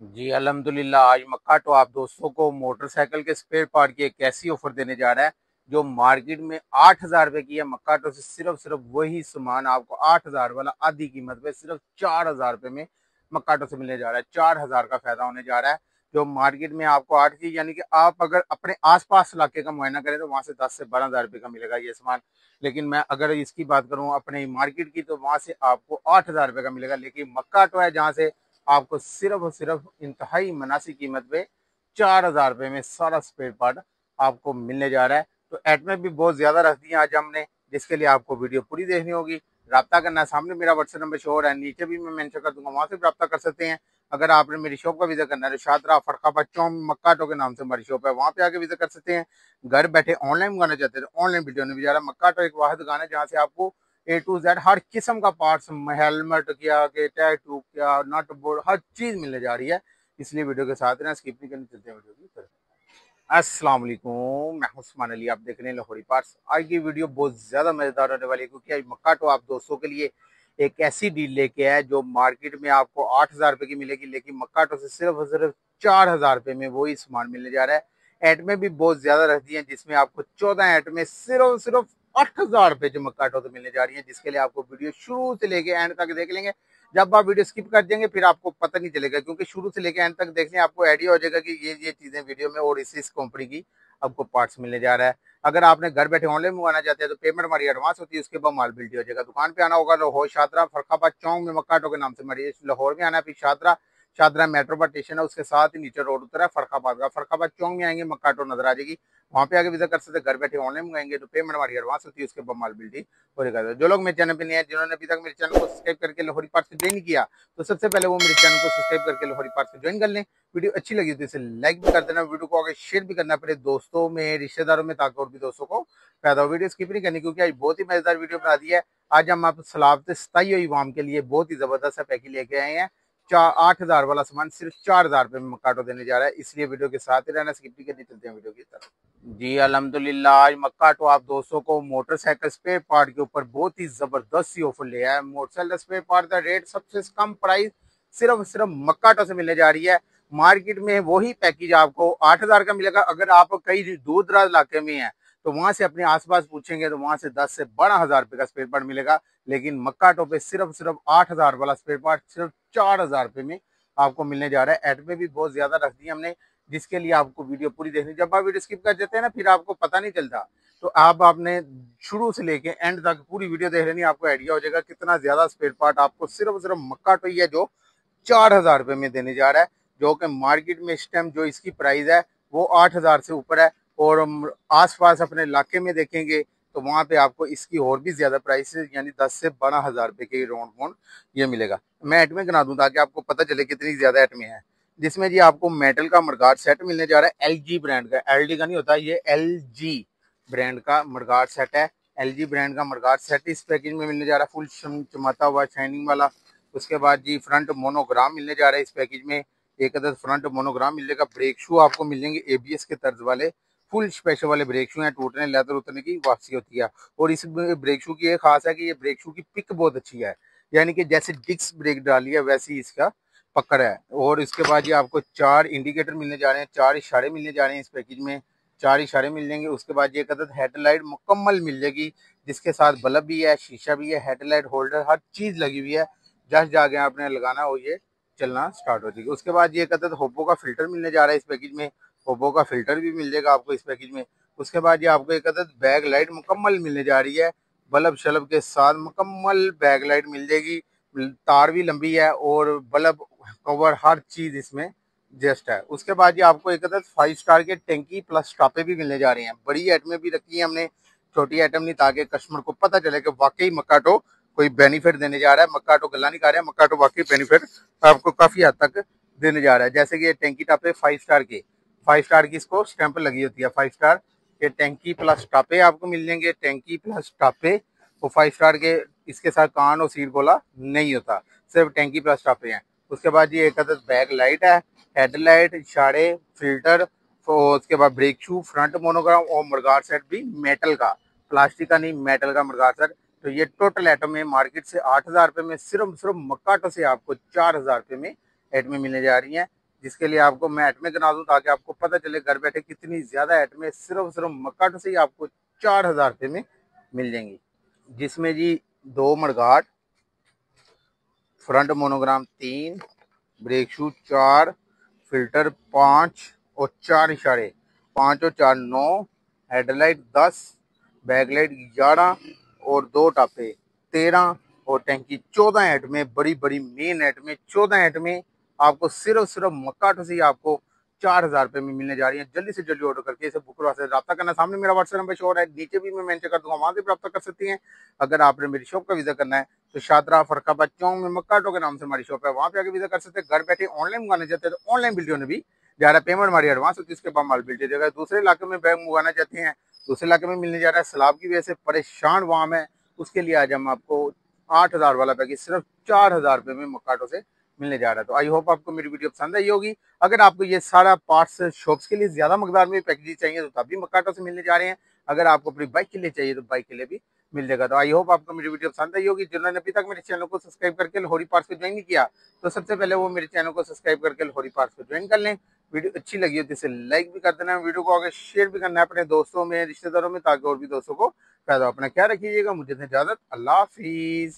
जी अल्हम्दुलिल्लाह। आज मक्काटो आप दोस्तों को मोटरसाइकिल के स्पेयर पार्ट की एक ऐसी ऑफर देने जा रहा है जो मार्केट में 8,000 रुपए की है। मक्काटो से सिर्फ वही सामान आपको 8,000 वाला आधी कीमत पे सिर्फ 4,000 रुपए में मक्काटो से मिलने जा रहा है। 4,000 का फायदा होने जा रहा है जो मार्केट में आपको 8 की, यानी कि आप अगर अपने आसपास इलाके का मुआयना करें तो वहां से 10 से 12,000 रुपए का मिलेगा ये सामान। लेकिन मैं अगर इसकी बात करूं अपने मार्केट की तो वहां से आपको 8,000 रुपए का मिलेगा। लेकिन मक्काटो है जहां से आपको सिर्फ और सिर्फ इंतहाई मुनासिब कीमत पे 4,000 रुपए में सारा स्पेयर पार्ट आपको मिलने जा रहा है। तो एटमें भी बहुत ज्यादा रख दी है आज हमने, जिसके लिए आपको वीडियो पूरी देखनी होगी। रब्ता करना है, सामने मेरा व्हाट्सएप नंबर शो हो रहा है, नीचे भी मैं मेंशन कर दूंगा, वहां से भी रब्ता कर सकते हैं। अगर आपने मेरी शॉप का विजिट करना है तो शादरा फरखाबाद चौम मक्काटो के नाम से हमारी शॉप है, वहां पे आके विजिट कर सकते हैं। घर बैठे ऑनलाइन मंगाना चाहते हैं तो ऑनलाइन वीडियो ने भी जा रहा है। मक्काटो एक वाहिद दुकान है जहाँ से आपको A to Z हर किस्म का पार्ट्स, हेलमेट क्या के टैटू क्या नट बोल्ट हर चीज मिलने जा रही है। इसलिए वीडियो के साथ ना स्किप नहीं करनी, चलते हैं वीडियो की तरफ। अस्सलाम वालेकुम, मैं उस्मान अली, आप देख रहे हैं लाहौरी पार्ट्स। आज की वीडियो बहुत ज्यादा मजेदार होने वाली है क्योंकि आज मक्काटो आप दोस्तों के लिए एक ऐसी डील लेके आया है जो मार्केट में आपको 8,000 रुपए की मिलेगी, लेकिन मक्काटो से सिर्फ और सिर्फ 4,000 रुपए में वही सामान मिलने जा रहा है। एटमें भी बहुत ज्यादा रहती है जिसमें आपको 14 एटमें सिर्फ और सिर्फ 8,000 रुपए जो मक्काटो से मिलने जा रही है, जिसके लिए आपको वीडियो शुरू से लेके एंड तक देख लेंगे। जब आप वीडियो स्किप कर देंगे फिर आपको पता नहीं चलेगा, क्योंकि शुरू से लेकर एंड तक देखने आपको आइडिया हो जाएगा कि ये चीजें वीडियो में और इस कंपनी की आपको पार्ट्स मिलने जा रहा है। अगर आपने घर बैठे ऑनलाइन मंगवाना चाहते हैं तो पेमेंट हमारी एडवांस होती है, उसके बाद माल बिल्टी हो जाएगा। दुकान पे आना होगा लाहौर शादरा फरखाबाद चौक में मक्काटो के नाम से हमारी लाहौर में आना है, फिर Shahdara Shahdara metro bus station है, उसके साथ ही नीचे रोड उतरा है फरखाबाद का। फरखाबाद चौक में आएंगे मक्काटो नजर आ जाएगी, वहां पे आगे विजिट कर सकते हैं। घर बैठे ऑनलाइन मंगाएंगे तो पेमेंट हमारी एडवांस होती है, उसके बाद माल बिल्टी हो जाएगा। जो लोग मेरे चैनल पे नहीं है, जिन्होंने अभी तक मेरे चैनल को सब्सक्राइब करके लाहौरी पार्ट से ज्वाइन किया, तो सबसे पहले वो मेरे चैनल को सब्सक्राइब करके लाहौरी पार्ट से ज्वाइन कर लें। वीडियो अच्छी लगी तो इसे लाइक भी कर देना, वीडियो को आगे शेयर भी करना अपने दोस्तों में रिश्तेदारों में, ताकि और भी दोस्तों को फायदा हो। वीडियो स्किप नहीं करनी क्योंकि आज बहुत ही मजेदार वीडियो बना दी है। आज हम आप सलावत सताई हुई वाम के लिए बहुत ही जबरदस्त पैकेज लेके आए हैं। 8,000 वाला सामान सिर्फ 4,000 रुपए में मक्काटो देने जा रहा है, इसलिए वीडियो के साथ ही रहना, स्किप नहीं करनी। चलते हैं वीडियो की तरफ। जी अल्हम्दुलिल्लाह, आज मक्काटो आप दोस्तों को मोटरसाइकिल स्पेयर पार्ट के ऊपर बहुत ही जबरदस्त सी ऑफर ले आया है। मोटरसाइकिल स्पेयर पार्ट का रेट सबसे कम प्राइस सिर्फ मक्काटो से मिलने जा रही है। मार्केट में वही पैकेज आपको 8,000 का मिलेगा। अगर आप कई दूर दराज इलाके में हैं तो वहां से अपने आसपास पूछेंगे तो वहां से 10 से 12,000 रुपए का स्पेयर पार्ट मिलेगा। लेकिन मक्काटो पे सिर्फ 8,000 वाला स्पेयर पार्ट सिर्फ 4,000 रुपए में आपको मिलने जा रहा है। एड में भी बहुत ज्यादा रख दी हमने, जिसके लिए आपको वीडियो पूरी देखनी। जब आप वीडियो स्किप कर देते हैं ना फिर आपको पता नहीं चलता, तो आपने शुरू से लेके एंड तक पूरी वीडियो देख लेनी, आपको आइडिया हो जाएगा कितना ज्यादा स्पेयर पार्ट आपको सिर्फ मक्काटो ही है जो 4,000 रुपए में देने जा रहा है। जो कि मार्केट में इस टाइम जो इसकी प्राइस है वो 8,000 से ऊपर है। और हम आसपास अपने इलाके में देखेंगे तो वहां पे आपको इसकी और भी ज्यादा प्राइस है, यानी 10 से 12,000 रुपए के राउंड फोन ये मिलेगा। मैं एटमे गिना दूं ताकि आपको पता चले कितनी ज्यादा एटमे है। जिसमें जी आपको मेटल का मडगार्ड सेट मिलने जा रहा है, एलजी ब्रांड का, एलडी का नहीं होता, ये एलजी ब्रांड का मडगार्ड सेट है। एलजी ब्रांड का मडगार्ड सेट इस पैकेज में मिलने जा रहा है, फुल चमकता हुआ शाइनिंग वाला। उसके बाद जी फ्रंट मोनोग्राम मिलने जा रहा है इस पैकेज में, एक अदर फ्रंट मोनोग्राम मिलेगा। ब्रेक शू आपको मिल जाएंगे एबीएस के तर्ज वाले, फुल स्पेशल वाले ब्रेक शू हैं, टूटने लेदर उतरने की वापसी होती है। और इस ब्रेक शू की ये खास है कि ये ब्रेक शू की पिक बहुत अच्छी है, यानी कि जैसे डिस्क ब्रेक डाली है वैसी इसका पकड़ है। और इसके बाद ये आपको 4 इंडिकेटर मिलने जा रहे हैं, 4 इशारे मिलने जा रहे हैं इस पैकेज में, 4 इशारे मिल जाएंगे। उसके बाद ये कदर हेडलाइट मुकम्मल मिल जाएगी, जिसके साथ बल्ब भी है, शीशा भी है, हेडलाइट होल्डर हर चीज लगी हुई है। जस्ट जाके आपने लगाना हो ये चलना स्टार्ट हो जाएगी। उसके बाद ये कहते हैं होप्पो का फिल्टर मिलने जा रहा है इस पैकेज में, होप्पो का फिल्टर भी मिल जाएगा आपको इस पैकेज में। उसके बाद ये आपको एक कहते हैं बैक लाइट मुकम्मल मिलने जा रही है, बल्ब शलब के साथ मुकम्मल बैक लाइट मिल जाएगी। तार भी लंबी है और बल्ब कवर हर चीज इसमें जस्ट है। उसके बाद ये आपको एक 5 स्टार के टैंकी प्लस स्टापे भी मिलने जा रहे हैं। बड़ी आइटमें भी रखी है हमने, छोटी आइटम नहीं, ताकि कस्टमर को पता चले कि वाकई मक्काटो कोई बेनिफिट देने जा रहा है। मक्काटो गला नहीं कर रहा है, मक्काटो वाकई बेनिफिट आपको काफी हद तक देने जा रहा है। जैसे कि ये टैंकी टापे 5 स्टार के, 5 स्टार की इसको स्टैंप लगी होती है, 5 स्टार के टैंकी प्लस टापे आपको मिल जाएंगे, टैंकी प्लस टापे। वो 5 स्टार के इसके साथ कान और सीट गोला नहीं होता, सिर्फ टैंकी प्लस टापे हैं। उसके बाद ये एक बैक लाइट है, हेडलाइट, इशारे, फिल्टर, तो उसके बाद ब्रेक शू, फ्रंट मोनोग्राम और मडगार्ड सेट भी मेटल का, प्लास्टिक का नहीं, मेटल का मडगार्ड सेट। तो ये टोटल आइटम में मार्केट से 8,000 रुपए में सिर्फ मक्काटो से आपको 4,000 रुपए में आइटमें मिलने जा रही हैं। जिसके लिए आपको मैं आइटमें गिना दूं ताकि आपको पता चले घर बैठे कितनी ज्यादा आइटमें सिर्फ मक्काटो से ही आपको 4,000 रुपये में मिल जाएंगी। जिसमें जी 2 mudguard, front monogram 3, brake shoe 4, filter 5 और 4 इशारे, 5 और 4 9, हेडलाइट 10, बैकलाइट 11 और 2 टापे 13 और टैंकी 14 आइटमें, बड़ी बड़ी मेन आइटमें 14 आइटमें आपको सिर्फ मक्काटो से ही आपको 4,000 रुपये में मिलने जा रही है। जल्दी से जल्दी ऑर्डर करके इसे बुक से रब्ता करना। सामने मेरा व्हाट्सएप नंबर शो हो रहा है, नीचे भी मैं मेंशन कर दूंगा, वहां से रब्ता कर सकती हैं। अगर आपने मेरी शॉप का विजिट करना है तो शादरा फरखाबाद चौक में मक्काटो के नाम से हमारी शॉप है, वहां पे आके विजिट कर सकते हैं। घर बैठे ऑनलाइन मंगाना चाहते हैं तो ऑनलाइन वीडियो ने भी ज्यादा पेमेंट हमारी एडवांस होती है, उसके बाद माल बिल दे देगा। दूसरे इलाके में बैग मंगवाना चाहते हैं, दूसरे इलाके में मिलने जा रहा है, सैलाब की वजह से परेशान वहां में, उसके लिए आज हम आपको 8,000 वाला पैकेज सिर्फ 4,000 रुपये में मक्काटो से मिलने जा रहा है। तो आई होप आपको मेरी वीडियो पसंद आई होगी। अगर आपको ये सारा पार्ट्स शॉप्स के लिए ज्यादा मकदार में पैकेज चाहिए तो तब भी मक्काटो से मिलने जा रहे हैं। अगर आपको अपनी बाइक के लिए चाहिए तो बाइक के लिए भी मिल जाएगा। तो आई होप आपको मेरी वीडियो पसंद आई होगी। जिन्होंने अभी तक मेरे चैनल को सब्सक्राइब करके लाहौरी पार्ट्स को ज्वाइन नहीं किया तो सबसे पहले वो मेरे चैनल को सब्सक्राइब करके लाहौरी पार्ट्स को ज्वाइन कर लें। वीडियो अच्छी लगी हो तो इसे लाइक भी कर देना, वीडियो को आगे शेयर भी करना है अपने दोस्तों में, रिश्तेदारों में, ताकि और भी दोस्तों को फायदा। अपना ख्याल रखिएगा। मुझे इजाजत, अल्लाह हाफिज।